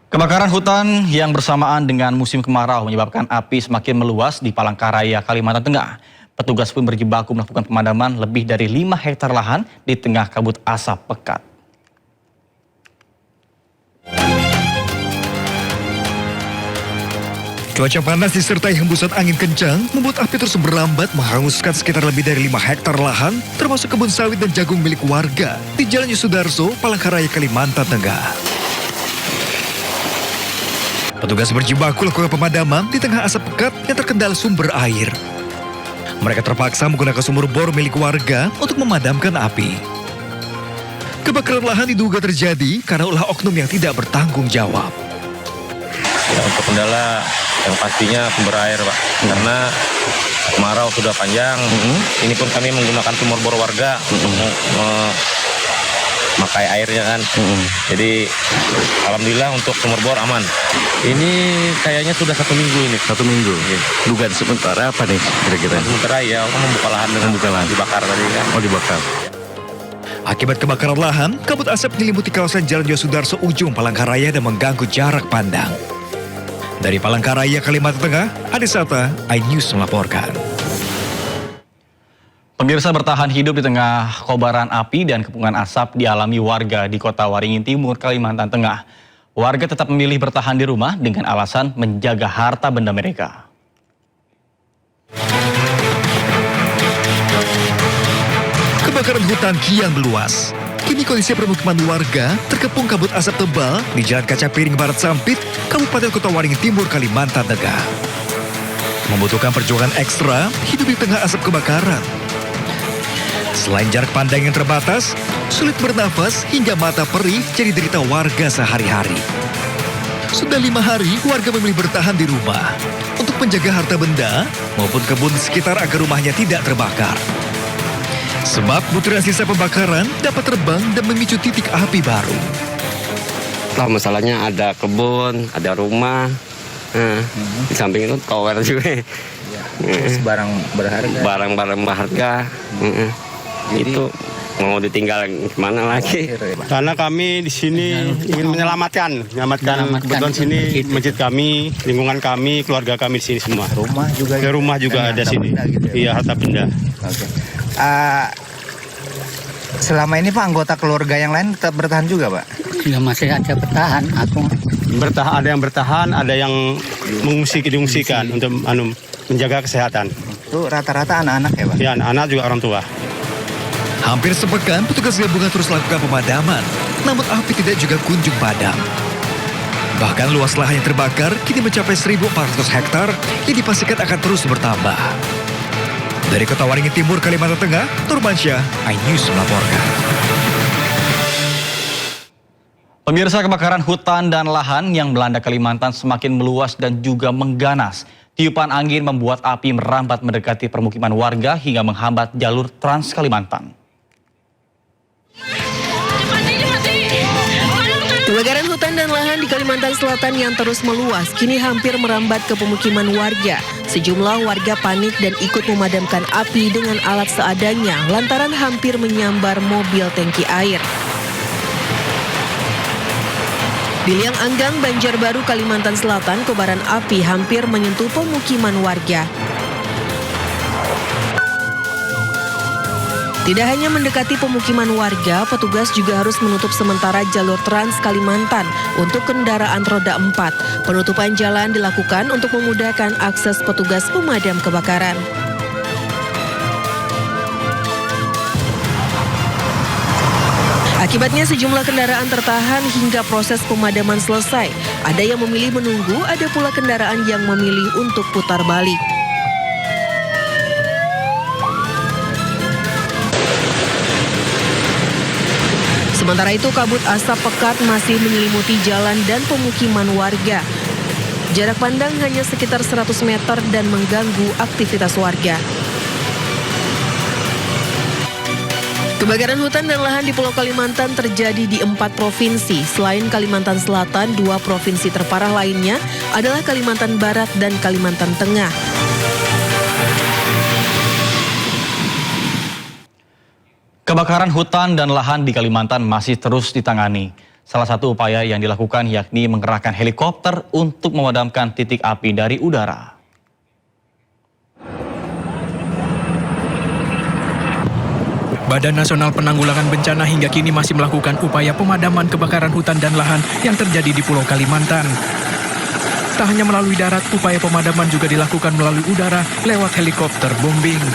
Kebakaran hutan yang bersamaan dengan musim kemarau menyebabkan api semakin meluas di Palangkaraya, Kalimantan Tengah. Petugas pun berjibaku melakukan pemadaman lebih dari 5 hektar lahan di tengah kabut asap pekat. Cuaca panas disertai hembusan angin kencang membuat api terus merambat menghanguskan sekitar lebih dari 5 hektar lahan, termasuk kebun sawit dan jagung milik warga di Jalan Yosudarso, Palangkaraya, Kalimantan Tengah. Petugas berjibaku lakukan pemadaman di tengah asap pekat yang terkendala sumber air. Mereka terpaksa menggunakan sumur bor milik warga untuk memadamkan api. Kebakaran lahan diduga terjadi karena ulah oknum yang tidak bertanggung jawab. Ya, untuk kendala yang pastinya sumber air, Pak. Karena kemarau sudah panjang. Ini pun kami menggunakan sumur bor warga untuk memakai airnya kan. Jadi alhamdulillah untuk sumur bor aman. Ini kayaknya sudah 1 minggu ini. 1 minggu. Ya. Dugaan sementara apa nih kira-kira? Sementara ya membuka lahan dengan dibakar tadi kan. Oh, dibakar. Akibat kebakaran lahan, kabut asap menyelimuti kawasan Jalan Yosudarso ujung Palangkaraya dan mengganggu jarak pandang. Dari Palangkaraya, Kalimantan Tengah, Adesata, iNews melaporkan. Pemirsa, bertahan hidup di tengah kobaran api dan kepungan asap dialami warga di Kota Waringin Timur, Kalimantan Tengah. Warga tetap memilih bertahan di rumah dengan alasan menjaga harta benda mereka. Kebakaran hutan kian meluas. Kini kondisi permukiman warga terkepung kabut asap tebal di Jalan Kaca Piring Barat Sampit, Kabupaten Kota Waringin Timur, Kalimantan Tengah. Membutuhkan perjuangan ekstra hidup di tengah asap kebakaran. Selain jarak pandang yang terbatas, sulit bernafas hingga mata perih jadi derita warga sehari-hari. Sudah 5 hari warga memilih bertahan di rumah untuk menjaga harta benda maupun kebun di sekitar agar rumahnya tidak terbakar. Sebab butiran sisa pembakaran dapat terbang dan memicu titik api baru. Masalahnya ada kebun, ada rumah, di samping itu tower juga. Barang berharga. Barang-barang berharga. Itu mau ditinggal gimana lagi? Karena kami di sini ingin menyelamatkan kebetulan sini masjid kami, lingkungan kami, keluarga kami di sini semua. Rumah juga ada sini. Iya, harta benda. Selama ini Pak, anggota keluarga yang lain tetap bertahan juga, Pak? Ya masih ada bertahan. Ada yang bertahan, ada yang diungsikan untuk menjaga kesehatan. Itu rata-rata anak-anak ya, Pak? Ya, anak-anak juga orang tua. Hampir sepekan petugas gabungan terus lakukan pemadaman, namun api tidak juga kunjung padam. Bahkan luas lahan yang terbakar kini mencapai 1.400 hektar yang dipastikan akan terus bertambah. Dari Kota Waringin Timur, Kalimantan Tengah, Turmansyah, iNews melaporkan. Pemirsa, kebakaran hutan dan lahan yang melanda Kalimantan semakin meluas dan juga mengganas. Tiupan angin membuat api merambat mendekati permukiman warga hingga menghambat jalur Trans Kalimantan. Kebakaran hutan dan lahan di Kalimantan Selatan yang terus meluas kini hampir merambat ke pemukiman warga. Sejumlah warga panik dan ikut memadamkan api dengan alat seadanya lantaran hampir menyambar mobil tangki air. Di Liang Anggang, Banjarbaru, Kalimantan Selatan, kobaran api hampir menyentuh pemukiman warga. Tidak hanya mendekati pemukiman warga, petugas juga harus menutup sementara jalur Trans Kalimantan untuk kendaraan roda 4. Penutupan jalan dilakukan untuk memudahkan akses petugas pemadam kebakaran. Akibatnya sejumlah kendaraan tertahan hingga proses pemadaman selesai. Ada yang memilih menunggu, ada pula kendaraan yang memilih untuk putar balik. Sementara itu kabut asap pekat masih menyelimuti jalan dan pemukiman warga. Jarak pandang hanya sekitar 100 meter dan mengganggu aktivitas warga. Kebakaran hutan dan lahan di Pulau Kalimantan terjadi di 4 provinsi. Selain Kalimantan Selatan, 2 provinsi terparah lainnya adalah Kalimantan Barat dan Kalimantan Tengah. Kebakaran hutan dan lahan di Kalimantan masih terus ditangani. Salah satu upaya yang dilakukan yakni mengerahkan helikopter untuk memadamkan titik api dari udara. Badan Nasional Penanggulangan Bencana hingga kini masih melakukan upaya pemadaman kebakaran hutan dan lahan yang terjadi di Pulau Kalimantan. Tak hanya melalui darat, upaya pemadaman juga dilakukan melalui udara lewat helikopter bombing.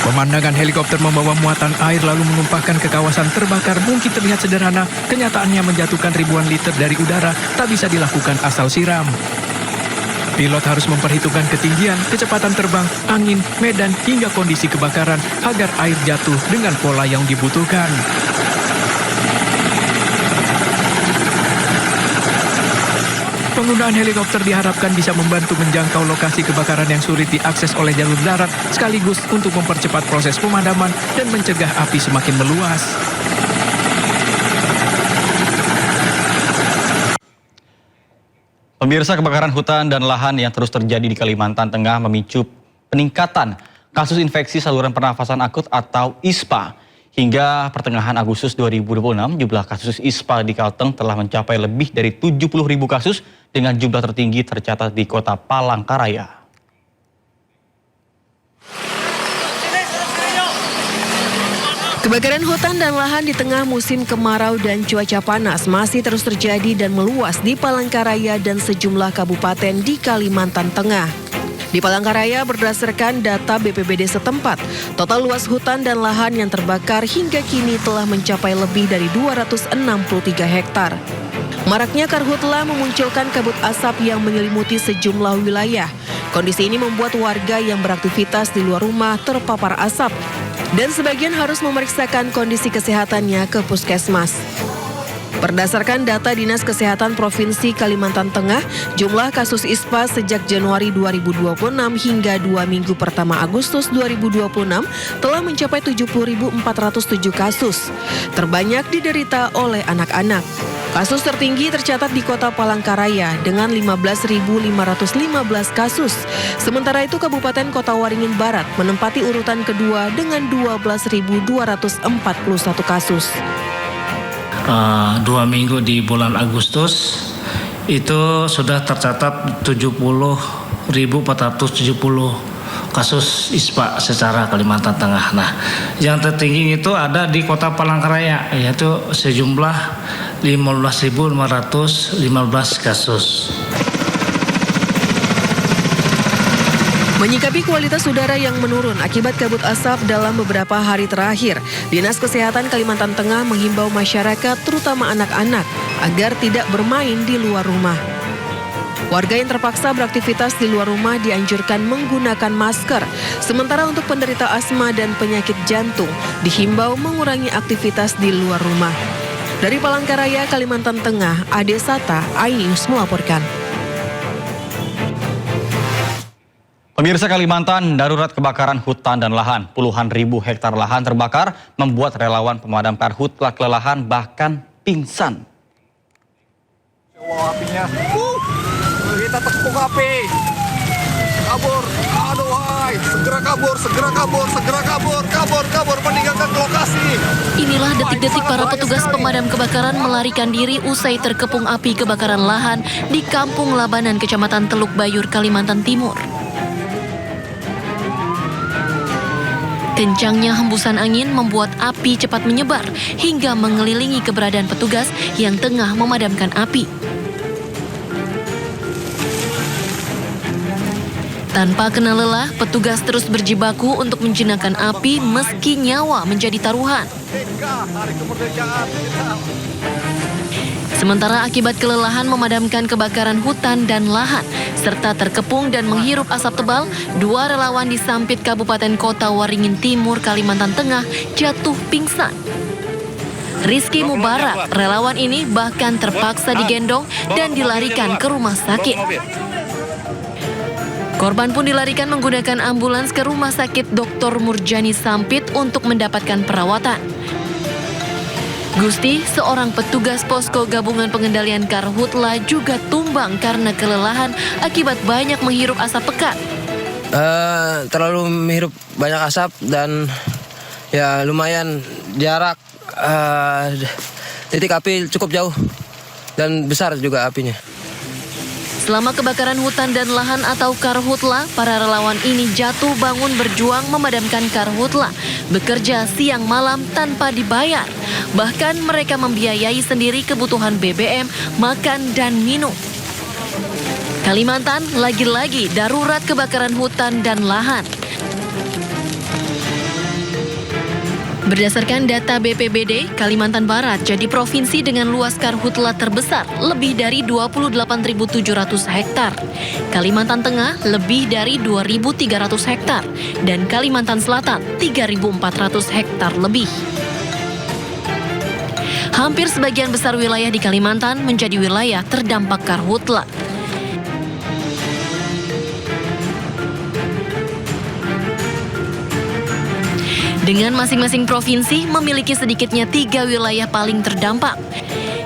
Pemandangan helikopter membawa muatan air lalu menumpahkan ke kawasan terbakar mungkin terlihat sederhana, kenyataannya menjatuhkan ribuan liter dari udara tak bisa dilakukan asal siram. Pilot harus memperhitungkan ketinggian, kecepatan terbang, angin, medan, hingga kondisi kebakaran agar air jatuh dengan pola yang dibutuhkan. Penggunaan helikopter diharapkan bisa membantu menjangkau lokasi kebakaran yang sulit diakses oleh jalur darat, sekaligus untuk mempercepat proses pemadaman dan mencegah api semakin meluas. Pemirsa, kebakaran hutan dan lahan yang terus terjadi di Kalimantan Tengah memicu peningkatan kasus infeksi saluran pernafasan akut atau ISPA. Hingga pertengahan Agustus 2026, jumlah kasus ISPA di Kalteng telah mencapai lebih dari 70.000 kasus dengan jumlah tertinggi tercatat di kota Palangkaraya. Kebakaran hutan dan lahan di tengah musim kemarau dan cuaca panas masih terus terjadi dan meluas di Palangkaraya dan sejumlah kabupaten di Kalimantan Tengah. Di Palangkaraya, berdasarkan data BPBD setempat, total luas hutan dan lahan yang terbakar hingga kini telah mencapai lebih dari 263 hektar. Maraknya karhutla memunculkan kabut asap yang menyelimuti sejumlah wilayah. Kondisi ini membuat warga yang beraktivitas di luar rumah terpapar asap dan sebagian harus memeriksakan kondisi kesehatannya ke puskesmas. Berdasarkan data Dinas Kesehatan Provinsi Kalimantan Tengah, jumlah kasus ISPA sejak Januari 2026 hingga 2 minggu pertama Agustus 2026 telah mencapai 70.407 kasus. Terbanyak diderita oleh anak-anak. Kasus tertinggi tercatat di kota Palangkaraya dengan 15.515 kasus. Sementara itu Kabupaten Kota Waringin Barat menempati urutan kedua dengan 12.241 kasus. 2 minggu di bulan Agustus itu sudah tercatat 70.470 kasus ISPA secara Kalimantan Tengah. Nah, yang tertinggi itu ada di kota Palangkaraya, yaitu sejumlah 15.515 kasus. Menyikapi kualitas udara yang menurun akibat kabut asap dalam beberapa hari terakhir, Dinas Kesehatan Kalimantan Tengah menghimbau masyarakat, terutama anak-anak, agar tidak bermain di luar rumah. Warga yang terpaksa beraktivitas di luar rumah dianjurkan menggunakan masker, sementara untuk penderita asma dan penyakit jantung dihimbau mengurangi aktivitas di luar rumah. Dari Palangkaraya, Kalimantan Tengah, Ade Sata, iNews melaporkan. Pemirsa, Kalimantan darurat kebakaran hutan dan lahan. Puluhan ribu hektar lahan terbakar membuat relawan pemadam karhutla kelelahan bahkan pingsan. Apinya, kita tepuk api, kabur, aduh hai, segera kabur, meninggalkan lokasi. Inilah detik-detik para petugas pemadam kebakaran melarikan diri usai terkepung api kebakaran lahan di Kampung Labanan, Kecamatan Teluk Bayur, Kalimantan Timur. Kencangnya hembusan angin membuat api cepat menyebar hingga mengelilingi keberadaan petugas yang tengah memadamkan api. Tanpa kena lelah, petugas terus berjibaku untuk menjinakkan api meski nyawa menjadi taruhan. Sementara akibat kelelahan memadamkan kebakaran hutan dan lahan, serta terkepung dan menghirup asap tebal, 2 relawan di Sampit Kabupaten Kota Waringin Timur, Kalimantan Tengah jatuh pingsan. Rizky Mubarak, relawan ini bahkan terpaksa digendong dan dilarikan ke rumah sakit. Korban pun dilarikan menggunakan ambulans ke Rumah Sakit Dr. Murjani Sampit untuk mendapatkan perawatan. Gusti, seorang petugas posko gabungan pengendalian karhutla, juga tumbang karena kelelahan akibat banyak menghirup asap pekat. Terlalu menghirup banyak asap dan Ya lumayan jarak titik api cukup jauh dan besar juga apinya. Selama kebakaran hutan dan lahan atau karhutla, para relawan ini jatuh bangun berjuang memadamkan karhutla, bekerja siang malam tanpa dibayar. Bahkan mereka membiayai sendiri kebutuhan BBM, makan dan minum. Kalimantan lagi-lagi darurat kebakaran hutan dan lahan. Berdasarkan data BPBD, Kalimantan Barat jadi provinsi dengan luas karhutla terbesar, lebih dari 28.700 hektar. Kalimantan Tengah lebih dari 2.300 hektar, dan Kalimantan Selatan 3.400 hektar lebih. Hampir sebagian besar wilayah di Kalimantan menjadi wilayah terdampak karhutla. Dengan masing-masing provinsi memiliki sedikitnya 3 wilayah paling terdampak.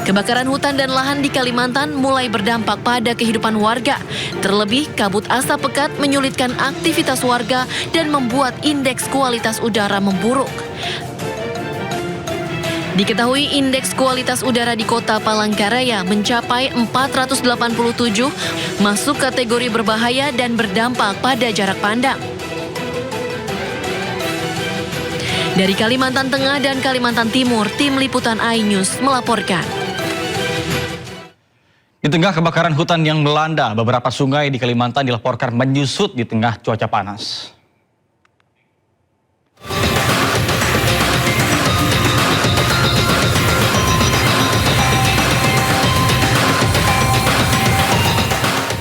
Kebakaran hutan dan lahan di Kalimantan mulai berdampak pada kehidupan warga. Terlebih, kabut asap pekat menyulitkan aktivitas warga dan membuat indeks kualitas udara memburuk. Diketahui indeks kualitas udara di kota Palangkaraya mencapai 487, masuk kategori berbahaya dan berdampak pada jarak pandang. Dari Kalimantan Tengah dan Kalimantan Timur, Tim Liputan iNews melaporkan. Di tengah kebakaran hutan yang melanda, beberapa sungai di Kalimantan dilaporkan menyusut di tengah cuaca panas.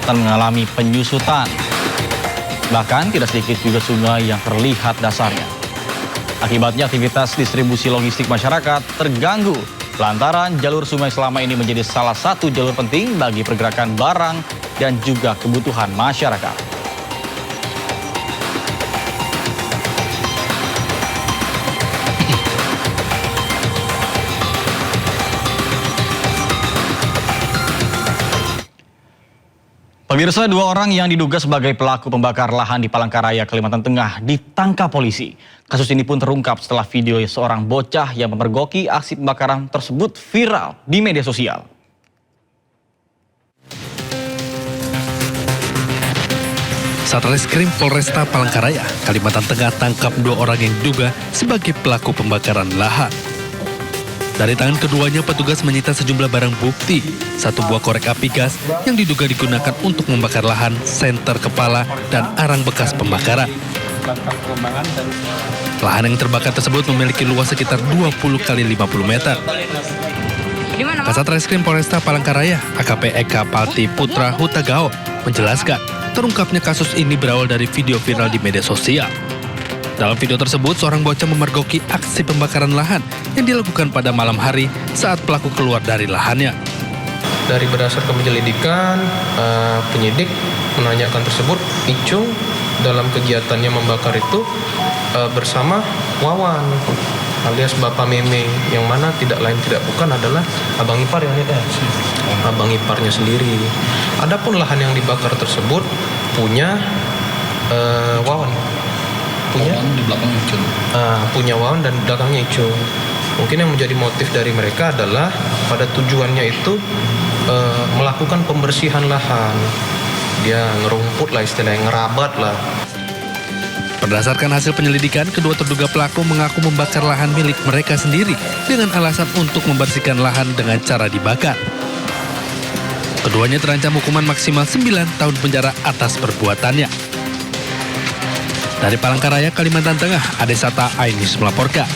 Dan mengalami penyusutan. Bahkan tidak sedikit juga sungai yang terlihat dasarnya. Akibatnya aktivitas distribusi logistik masyarakat terganggu lantaran jalur sungai selama ini menjadi salah satu jalur penting bagi pergerakan barang dan juga kebutuhan masyarakat. Pemirsa, 2 orang yang diduga sebagai pelaku pembakar lahan di Palangkaraya, Kalimantan Tengah ditangkap polisi. Kasus ini pun terungkap setelah video seorang bocah yang memergoki aksi pembakaran tersebut viral di media sosial. Satreskrim Polresta Palangkaraya, Kalimantan Tengah tangkap 2 orang yang diduga sebagai pelaku pembakaran lahan. Dari tangan keduanya, petugas menyita sejumlah barang bukti, 1 buah korek api gas yang diduga digunakan untuk membakar lahan, senter kepala, dan arang bekas pembakaran. Lahan yang terbakar tersebut memiliki luas sekitar 20 kali 50 meter. Kasat Reskrim Polresta Palangkaraya, AKP Eka Palti Putra Hutagao, menjelaskan terungkapnya kasus ini berawal dari video viral di media sosial. Dalam video tersebut, seorang bocah memergoki aksi pembakaran lahan yang dilakukan pada malam hari saat pelaku keluar dari lahannya. Dari berdasarkan penyelidikan, penyidik menanyakan tersebut, Icung dalam kegiatannya membakar itu bersama Wawan alias Bapak Meme, yang mana tidak lain tidak bukan adalah abang ipar yang ada, abang iparnya sendiri. Adapun lahan yang dibakar tersebut punya Wawan. Di belakangnya Icung. Punya Wawan dan belakangnya Icung. Mungkin yang menjadi motif dari mereka adalah pada tujuannya itu melakukan pembersihan lahan. Dia ngerumput lah istilahnya, ngerabat lah. Berdasarkan hasil penyelidikan, kedua terduga pelaku mengaku membakar lahan milik mereka sendiri dengan alasan untuk membersihkan lahan dengan cara dibakar. Keduanya terancam hukuman maksimal 9 tahun penjara atas perbuatannya. Dari Palangkaraya, Kalimantan Tengah, Adesata iNews melaporkan.